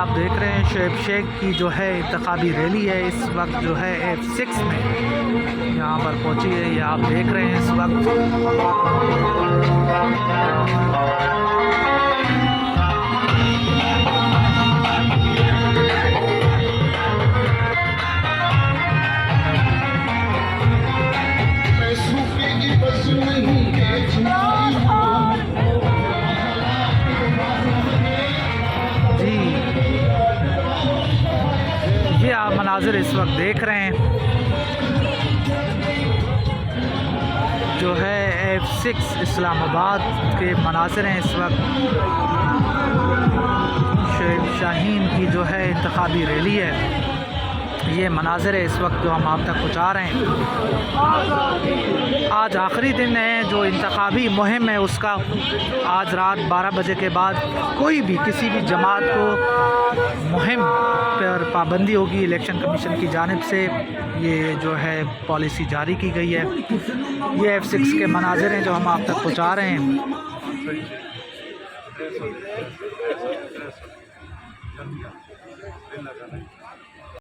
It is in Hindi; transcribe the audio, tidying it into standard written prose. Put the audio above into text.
आप देख रहे हैं शोएब शेख की जो है इंतखाबी रैली है इस वक्त जो है F6 में यहाँ पर पहुँची है। ये आप देख रहे हैं इस वक्त। ये आप मनाज़िर इस वक्त देख रहे हैं जो है F6 इस्लामाबाद के मनाज़िर हैं इस वक्त। शोएब शाहीन की जो है इंतखाबी रैली है, ये मनाज़िर है इस वक्त जो हम आप तक पहुँचा रहे हैं। आज आखिरी दिन है जो इंतखाबी मुहिम है उसका। आज रात 12 बजे के बाद कोई भी किसी भी जमात को मुहिम पर पाबंदी होगी। इलेक्शन कमीशन की जानिब से ये जो है पॉलिसी जारी की गई है। ये F6 के मनाज़िर हैं जो हम आप तक पहुँचा रहे हैं।